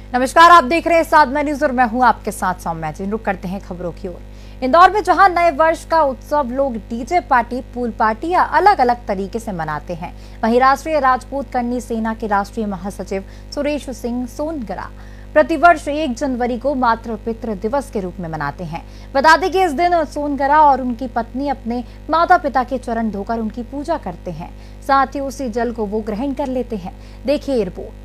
नमस्कार, आप देख रहे हैं साधना न्यूज और मैं हूं आपके साथ सौम्या जी। रुक करते हैं खबरों की ओर। इंदौर में जहां नए वर्ष का उत्सव लोग डीजे पार्टी, पूल पार्टी या अलग अलग तरीके से मनाते हैं, वहीं राष्ट्रीय राजपूत करनी सेना के राष्ट्रीय महासचिव सुरेश सिंह सोनगरा प्रतिवर्ष 1 जनवरी को मातृ पितृ दिवस के रूप में मनाते हैं। बता दें कि इस दिन सोनगरा और उनकी पत्नी अपने माता पिता के चरण धोकर उनकी पूजा करते हैं, साथ ही उसी जल को वो ग्रहण कर लेते हैं। देखिए रिपोर्ट।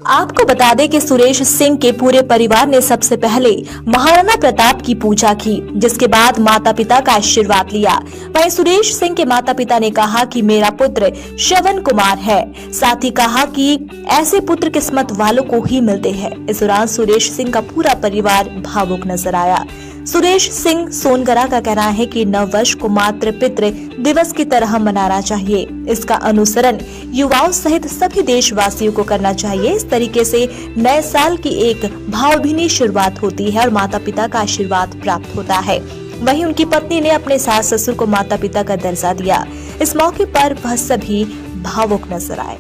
आपको बता दें कि सुरेश सिंह के पूरे परिवार ने सबसे पहले महाराणा प्रताप की पूजा की, जिसके बाद माता पिता का आशीर्वाद लिया। वहीं सुरेश सिंह के माता पिता ने कहा कि मेरा पुत्र श्रवण कुमार है, साथ ही कहा कि ऐसे पुत्र किस्मत वालों को ही मिलते हैं। इस दौरान सुरेश सिंह का पूरा परिवार भावुक नजर आया। सुरेश सिंह सोनगरा का कहना है कि नव वर्ष को मातृ पितृ दिवस की तरह मनाना चाहिए। इसका अनुसरण युवाओं सहित सभी देशवासियों को करना चाहिए। इस तरीके से नए साल की एक भावभीनी शुरुआत होती है और माता पिता का आशीर्वाद प्राप्त होता है। वहीं उनकी पत्नी ने अपने सास ससुर को माता पिता का दर्जा दिया। इस मौके पर वह सभी भावुक नजर आए।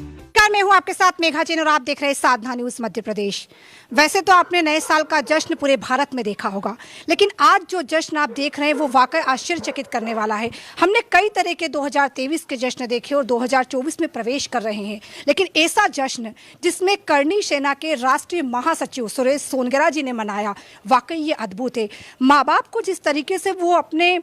मैं हूं आपके साथ मेघा जैन और आप देख रहे हैं साधना न्यूज मध्य प्रदेश। वैसे तो आपने नए साल का जश्न पूरे भारत में देखा होगा, लेकिन आज जो जश्न आप देख रहे हैं वो वाकई आश्चर्यचकित करने वाला है। हमने कई तरह के 2023 के जश्न देखे और 2024 में प्रवेश कर रहे हैं, लेकिन ऐसा जश्न जिसमें करनी सेना के राष्ट्रीय महासचिव सुरेश सोनगरा जी ने मनाया, वाकई ये अद्भुत है। माँ बाप को जिस तरीके से वो अपने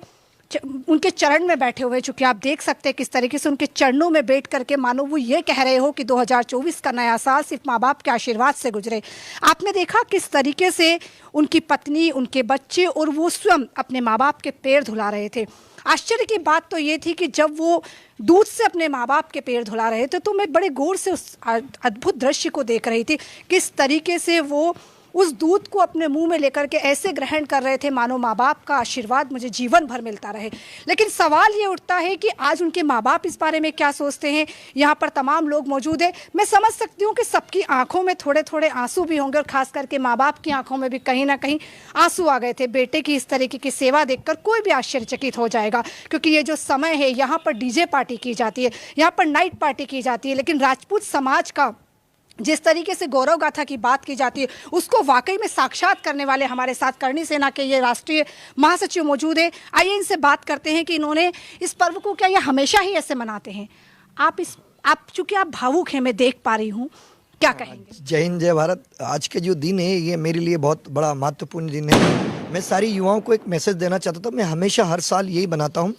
उनके चरण में बैठे हुए, चूंकि आप देख सकते हैं किस तरीके से उनके चरणों में बैठ करके मानो वो ये कह रहे हो कि 2024 का नया साल सिर्फ माँ बाप के आशीर्वाद से गुजरे। आपने देखा किस तरीके से उनकी पत्नी, उनके बच्चे और वो स्वयं अपने माँ बाप के पैर धुला रहे थे। आश्चर्य की बात तो ये थी कि जब वो दूध से अपने माँ बाप के पैर धुला रहे थे तो मैं बड़े गौर से उस अद्भुत दृश्य को देख रही थी, किस तरीके से वो उस दूध को अपने मुंह में लेकर के ऐसे ग्रहण कर रहे थे मानो माँ बाप का आशीर्वाद मुझे जीवन भर मिलता रहे। लेकिन सवाल ये उठता है कि आज उनके माँ बाप इस बारे में क्या सोचते हैं। यहाँ पर तमाम लोग मौजूद हैं। मैं समझ सकती हूँ कि सबकी आंखों में थोड़े थोड़े आंसू भी होंगे और खास करके माँ बाप की आंखों में भी कहीं ना कहीं आंसू आ गए थे। बेटे की इस तरीके की सेवा देखकर कोई भी आश्चर्यचकित हो जाएगा, क्योंकि ये जो समय है यहाँ पर डीजे पार्टी की जाती है, यहाँ पर नाइट पार्टी की जाती है, लेकिन राजपूत समाज का जिस तरीके से गौरव गाथा की बात की जाती है उसको वाकई में साक्षात करने वाले हमारे साथ करनी सेना के ये राष्ट्रीय महासचिव मौजूद है। आइए इनसे बात करते हैं कि इन्होंने इस पर्व को क्या ये हमेशा ही ऐसे मनाते हैं। आप चूंकि आप भावुक हैं, मैं देख पा रही हूँ, क्या कहेंगे? जय हिंद, जय भारत। आज के जो दिन है ये मेरे लिए बहुत बड़ा महत्वपूर्ण दिन है। मैं सारी युवाओं को एक मैसेज देना चाहता था। मैं हमेशा हर साल यही बनाता हूँ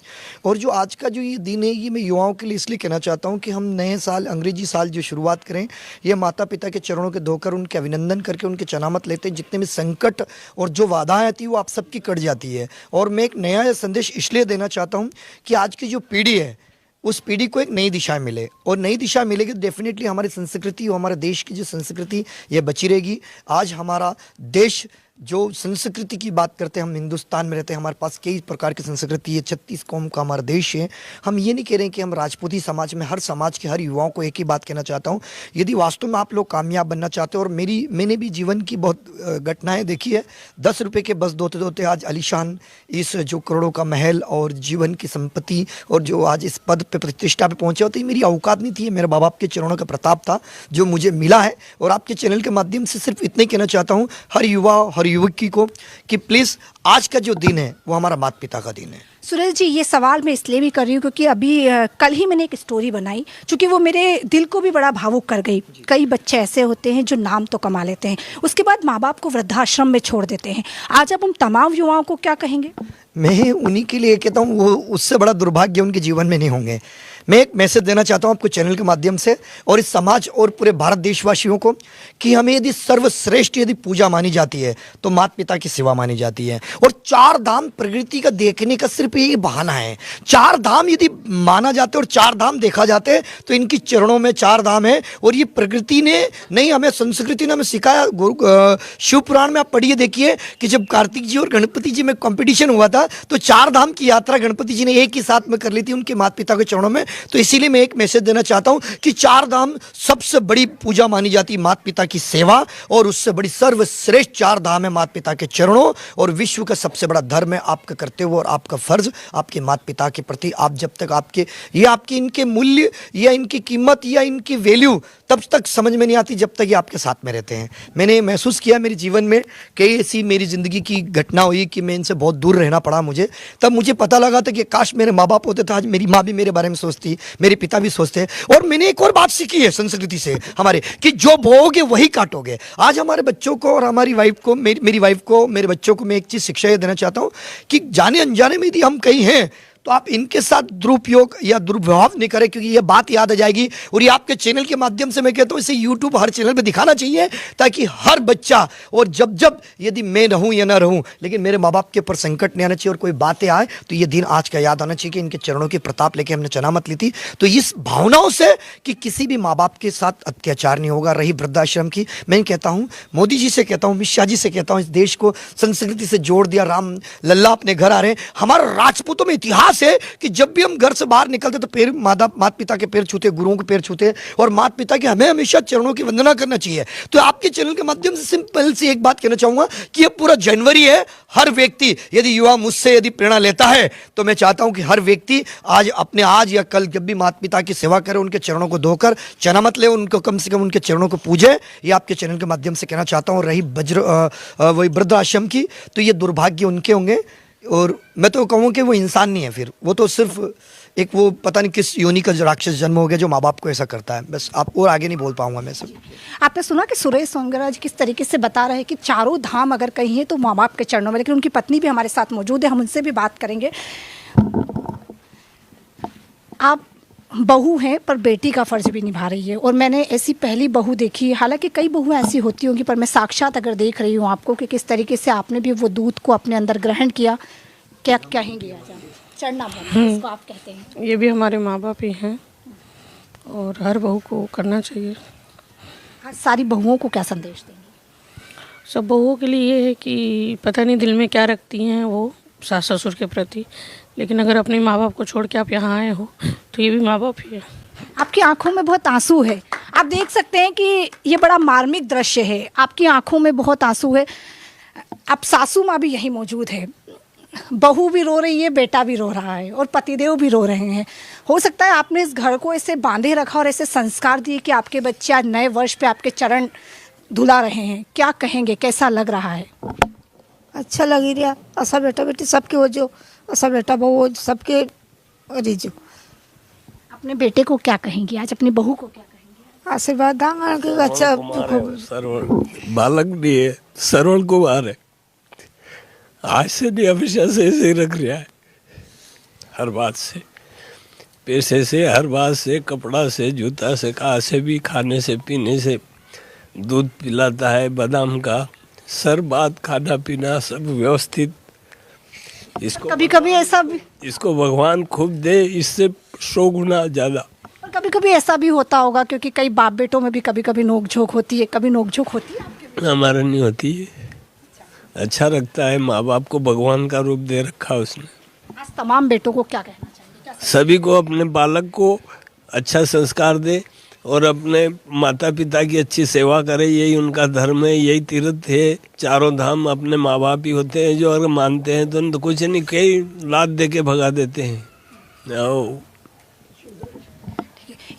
और जो आज का जो ये दिन है ये मैं युवाओं के लिए इसलिए कहना चाहता हूँ कि हम नए साल, अंग्रेजी साल जो शुरुआत करें, ये माता पिता के चरणों के धोकर उनके अभिनंदन करके उनके चनामत लेते हैं। जितने भी संकट और जो बाधाएं आती है वो आप सबकी कट जाती है। और मैं एक नया संदेश इसलिए देना चाहता हूँ कि आज की जो पीढ़ी है उस पीढ़ी को एक नई दिशा मिले, और नई दिशा मिलेगी तो डेफिनेटली हमारी संस्कृति और हमारे देश की जो संस्कृति ये बची रहेगी। आज हमारा देश जो संस्कृति की बात करते हैं, हम हिंदुस्तान में रहते हैं, हमारे पास कई प्रकार की संस्कृति है, 36 कौम का हमारा देश है। हम ये नहीं कह रहे हैं कि हम राजपूती समाज में, हर समाज के हर युवाओं को एक ही बात कहना चाहता हूँ, यदि वास्तव में आप लोग कामयाब बनना चाहते हो, और मैंने भी जीवन की बहुत घटनाएं देखी है। 10 रुपये के बस धोते धोते आज आलीशान इस जो करोड़ों का महल और जीवन की संपत्ति और जो आज इस पद पे प्रतिष्ठा पे पहुंचे होते, मेरी औकात नहीं थी, मेरे बाप बाप के चरणों का प्रताप था जो मुझे मिला है। और आपके चैनल के माध्यम से सिर्फ इतना ही कहना चाहता हूँ हर युवा, हर युवकी को कि प्लीज आज का जो दिन है वो हमारा माता पिता का दिन है। सुरेश जी, ये सवाल मैं इसलिए भी कर रही हूँ क्योंकि अभी कल ही मैंने एक स्टोरी बनाई, चूँकि वो मेरे दिल को भी बड़ा भावुक कर गई। कई बच्चे ऐसे होते हैं जो नाम तो कमा लेते हैं, उसके बाद माँ बाप को वृद्धाश्रम में छोड़ देते हैं। आज अब हम तमाम युवाओं को क्या कहेंगे? मैं उन्हीं के लिए कहता हूँ, वो उससे बड़ा दुर्भाग्य उनके जीवन में नहीं होंगे। मैं एक मैसेज देना चाहता हूं आपको चैनल के माध्यम से और इस समाज और पूरे भारत देशवासियों को कि हमें यदि सर्वश्रेष्ठ यदि पूजा मानी जाती है तो माता पिता की सेवा मानी जाती है। और चार धाम प्रकृति का देखने का सिर्फ यही बहाना है। चार धाम यदि माना जाते और चार धाम देखा जाते तो इनकी चरणों में चार धाम है। और ये प्रकृति ने नहीं, हमें संस्कृति ने हमें सिखाया। शिव पुराण में आप पढ़िए, देखिए कि जब कार्तिक जी और गणपति जी में कंपटीशन हुआ था तो चार धाम की यात्रा गणपति जी ने एक ही साथ में कर ली थी उनके माता पिता के चरणों में। तो इसीलिए मैं एक मैसेज देना चाहता हूं कि चार धाम सबसे बड़ी पूजा मानी जाती है माता पिता की सेवा, और उससे बड़ी सर्वश्रेष्ठ चार धाम है माता पिता के चरणों। और विश्व का सबसे बड़ा धर्म है आपका कर्तव्य और आपका फर्ज आपके माता पिता के प्रति। आप जब तक आपके इनके मूल्य या इनकी कीमत या इनकी वैल्यू तब तक समझ में नहीं आती जब तक ये आपके साथ में रहते हैं। मैंने महसूस किया मेरे जीवन में कई ऐसी मेरी ज़िंदगी की घटना हुई कि मैं इनसे बहुत दूर रहना पड़ा मुझे। तब मुझे पता लगा था कि काश मेरे माँ बाप होते तो आज मेरी माँ भी मेरे बारे में सोचती, मेरे पिता भी सोचते। और मैंने एक और बात सीखी है संस्कृति से हमारे कि जो बोओगे वही काटोगे। आज हमारे बच्चों को और हमारी वाइफ को, मेरी वाइफ को, मेरे बच्चों को मैं एक चीज़ शिक्षा ये देना चाहता हूँ कि जाने अनजाने में यदि हम कहीं हैं तो आप इनके साथ दुरुपयोग या दुर्व्यवहार नहीं करें, क्योंकि ये बात याद आ जाएगी। और ये आपके चैनल के माध्यम से मैं कहता हूँ इसे यूट्यूब हर चैनल पे दिखाना चाहिए ताकि हर बच्चा, और जब जब यदि मैं रहूँ या ना रहूँ लेकिन मेरे माँ बाप के ऊपर संकट नहीं आना चाहिए और कोई बातें आए तो ये दिन आज का याद आना चाहिए कि इनके चरणों की प्रताप लेके हमने चनामत ली थी। तो इस भावनाओं से कि किसी भी माँ बाप के साथ अत्याचार नहीं होगा। रही वृद्धाश्रम की, मैं कहता हूँ मोदी जी से कहता हूँ, अमित शाह जी से कहता हूँ, इस देश को संस्कृति से जोड़ दिया। राम लल्ला अपने घर आ रहे हैं। हमारा राजपूतों में इतिहास है कि जब भी हम घर से बाहर निकलते तो पैर माता पिता के पैर छूते, गुरुओं के पैर छूते, और माता पिता के हमें हमेशा चरणों की वंदना करना चाहिए। तो आपके चैनल के माध्यम से सिंपल सी एक बात कहना चाहूंगा कि ये पूरा जनवरी है। हर व्यक्ति यदि युवा मुझसे यदि प्रेरणा लेता है तो मैं चाहता हूं कि हर व्यक्ति आज या कल जब भी माता पिता की सेवा करे उनके चरणों को धोकर चना मत ले, उनको कम से कम उनके चरणों को पूजे। ये आपके चैनल के माध्यम से कहना चाहता हूं। रही वही वृद्धाश्रम की, तो ये दुर्भाग्य उनके होंगे। और मैं तो कहूँ कि वो इंसान नहीं है, फिर वो तो सिर्फ एक वो पता नहीं किस योनि का राक्षस जन्म हो गया जो माँ बाप को ऐसा करता है। बस आप और आगे नहीं बोल पाऊंगा मैं सब। आपने सुना कि सुरेश सोनगरा जी किस तरीके से बता रहे हैं कि चारों धाम अगर कहीं है तो माँ बाप के चरणों में, लेकिन उनकी पत्नी भी हमारे साथ मौजूद है, हम उनसे भी बात करेंगे। आप बहू हैं पर बेटी का फर्ज भी निभा रही है, और मैंने ऐसी पहली बहू देखी है। हालांकि कई बहुएं ऐसी होती होंगी पर मैं साक्षात अगर देख रही हूँ आपको कि किस तरीके से आपने भी वो दूध को अपने अंदर ग्रहण किया। क्या कहेंगे आज आप? चढ़ना इसको आप कहते हैं। ये भी हमारे माँ बाप ही हैं और हर बहू को करना चाहिए। आज सारी बहुओं को क्या संदेश देंगे? सब बहुओं के लिए ये है कि पता नहीं दिल में क्या रखती हैं वो सास ससुर के प्रति, लेकिन अगर अपने माँ बाप को छोड़ के आप यहाँ आए हो तो ये भी माँ बाप ही है। आपकी आंखों में बहुत आंसू है, आप देख सकते हैं कि ये बड़ा मार्मिक दृश्य है। आपकी आंखों में बहुत आंसू है। अब सासू माँ भी यहीं मौजूद है, बहू भी रो रही है, बेटा भी रो रहा है और पतिदेव भी रो रहे हैं। हो सकता है आपने इस घर को ऐसे बांधे रखा और ऐसे संस्कार दिए कि आपके बच्चे आज नए वर्ष पे आपके चरण धुला रहे हैं। क्या कहेंगे, कैसा लग रहा है? अच्छा लगी रहा। असा बेटा बेटी सबके हो जो, असा बेटा बहू हो सबके रिजो। अपने बेटे को क्या कहेंगे आज, अपनी बहू को क्या कहेंगे? आशीर्वाद दांगा कि अच्छा सरवण बालक भी है, सरवण कुमार है। आज से नहीं हमेशा से ऐसे ही रख रहा है, हर बात से, पैसे से, हर बात से, कपड़ा से, जूता से, कहाँ से भी, खाने से पीने से, दूध पिलाता है बादाम का, सर बात, खाना पीना सब व्यवस्थित। इसको कभी कभी ऐसा भी, इसको भगवान खूब दे, इससे 100 गुना ज़्यादा। कभी कभी ऐसा भी होता होगा क्योंकि कई बाप बेटों में भी कभी कभी नोकझोंक होती है, कभी नोकझोंक होती है आपके? हमारा नहीं होती है। अच्छा लगता है, माँ बाप को भगवान का रूप दे रखा उसने। आज तमाम बेटों को क्या कहना चाहिए? सभी को अपने बालक को अच्छा संस्कार दे और अपने माता पिता की अच्छी सेवा करे, यही उनका धर्म है, यही तीर्थ है। चारों धाम अपने माँ बाप ही होते हैं, जो अगर मानते हैं तो कुछ नहीं, कई लात दे के भगा देते हैं। आओ।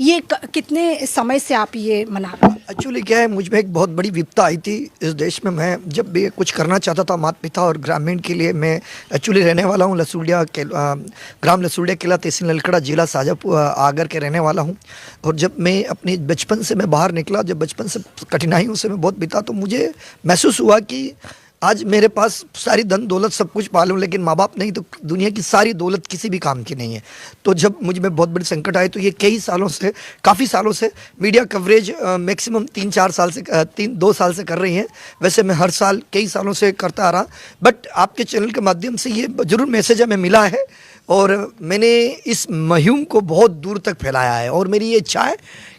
ये कितने समय से आप ये मना रहे हैं? एक्चुअली क्या है, मुझ में एक बहुत बड़ी विपदा आई थी इस देश में। मैं जब भी कुछ करना चाहता था माता पिता और ग्रामीण के लिए, मैं एक्चुअली रहने वाला हूँ लसूड़िया के ग्राम लसूड़िया किला, तहसील नलखड़ा, जिला शाजापुर आगर के रहने वाला हूँ। और जब मैं अपनी बचपन से मैं बाहर निकला, जब बचपन से कठिनाइयों से मैं बहुत बीता, तो मुझे महसूस हुआ कि आज मेरे पास सारी धन दौलत सब कुछ पालूं, लेकिन माँ बाप नहीं तो दुनिया की सारी दौलत किसी भी काम की नहीं है। तो जब मुझ में बहुत बड़ी संकट आए तो ये कई सालों से, काफ़ी सालों से मीडिया कवरेज मैक्सिमम 3-4 साल से 2 साल से कर रही हैं। वैसे मैं हर साल कई सालों से करता आ रहा, बट आपके चैनल के माध्यम से ये ज़रूर मैसेज हमें मिला है और मैंने इस मुहिम को बहुत दूर तक फैलाया है। और मेरी ये इच्छा है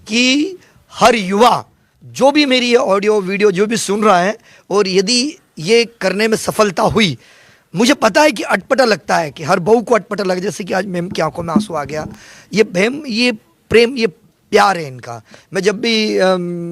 कि हर युवा जो भी मेरी ये ऑडियो वीडियो जो भी सुन रहा है, और यदि ये करने में सफलता हुई, मुझे पता है कि अटपटा लगता है कि हर बहू को अटपटा लगे, जैसे कि आज मैम की आंखों में आंसू आ गया। ये बहम, ये प्रेम, ये प्यार है इनका। मैं जब भी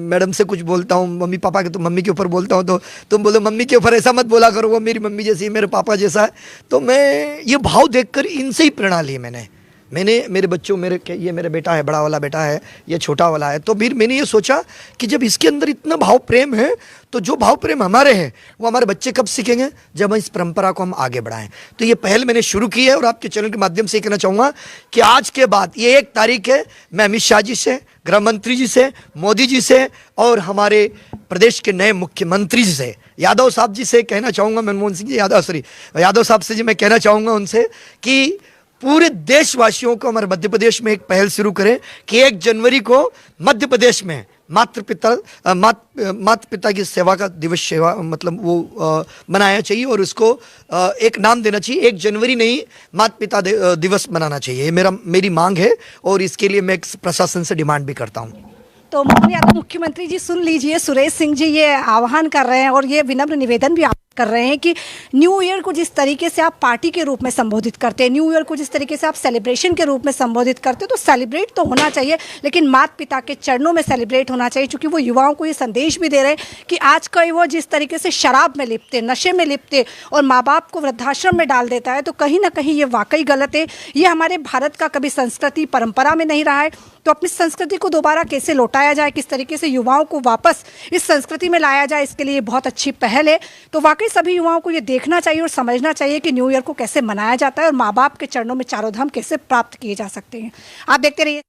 मैडम से कुछ बोलता हूँ, मम्मी पापा के, तो मम्मी के ऊपर बोलता हूँ तो तुम बोलो मम्मी के ऊपर ऐसा मत बोला करो, वो मेरी मम्मी जैसी है, मेरे पापा जैसा है। तो मैं ये भाव देखकर इनसे ही प्रेरणा ली मैंने मेरे बच्चों, ये मेरा बेटा है, बड़ा वाला बेटा है, ये छोटा वाला है। तो फिर मैंने ये सोचा कि जब इसके अंदर इतना भाव प्रेम है, तो जो भाव प्रेम हमारे हैं वो हमारे बच्चे कब सीखेंगे, जब इस परंपरा को हम आगे बढ़ाएं। तो ये पहल मैंने शुरू की है और आपके चैनल के माध्यम से कहना चाहूँगा कि आज के बाद ये 1 तारीख है, मैं अमित शाह जी से, गृह मंत्री जी से, मोदी जी से और हमारे प्रदेश के नए मुख्यमंत्री जी से, यादव साहब जी से कहना चाहूँगा, मनमोहन सिंह जी यादव साहब से जी मैं कहना चाहूँगा उनसे कि पूरे देशवासियों को हमारे मध्य प्रदेश में एक पहल शुरू करें कि 1 जनवरी को मध्य प्रदेश में माता पिता की सेवा का दिवस, सेवा मतलब वो मनाया चाहिए और उसको एक नाम देना चाहिए। 1 जनवरी नहीं, माता पिता दिवस मनाना चाहिए। ये मेरी मांग है और इसके लिए मैं प्रशासन से डिमांड भी करता हूँ। तो मोहन यादव मुख्यमंत्री जी सुन लीजिए, सुरेश सिंह जी ये आह्वान कर रहे हैं और ये विनम्र निवेदन भी कर रहे हैं कि न्यू ईयर को जिस तरीके से आप पार्टी के रूप में संबोधित करते हैं, न्यू ईयर को जिस तरीके से आप सेलिब्रेशन के रूप में संबोधित करते हैं, तो सेलिब्रेट तो होना चाहिए, लेकिन माता पिता के चरणों में सेलिब्रेट होना चाहिए, क्योंकि वो युवाओं को ये संदेश भी दे रहे हैं कि आज का वो जिस तरीके से शराब में लिपटे, नशे में लिपटे और माँ बाप को वृद्धाश्रम में डाल देता है, तो कहीं ना कहीं ये वाकई गलत है। ये हमारे भारत का कभी संस्कृति परंपरा में नहीं रहा है। तो अपनी संस्कृति को दोबारा कैसे लौटाया जाए, किस तरीके से युवाओं को वापस इस संस्कृति में लाया जाए, इसके लिए बहुत अच्छी पहल है। तो वाकई सभी युवाओं को ये देखना चाहिए और समझना चाहिए कि न्यू ईयर को कैसे मनाया जाता है और माँ बाप के चरणों में चारों धाम कैसे प्राप्त किए जा सकते हैं। आप देखते रहिए।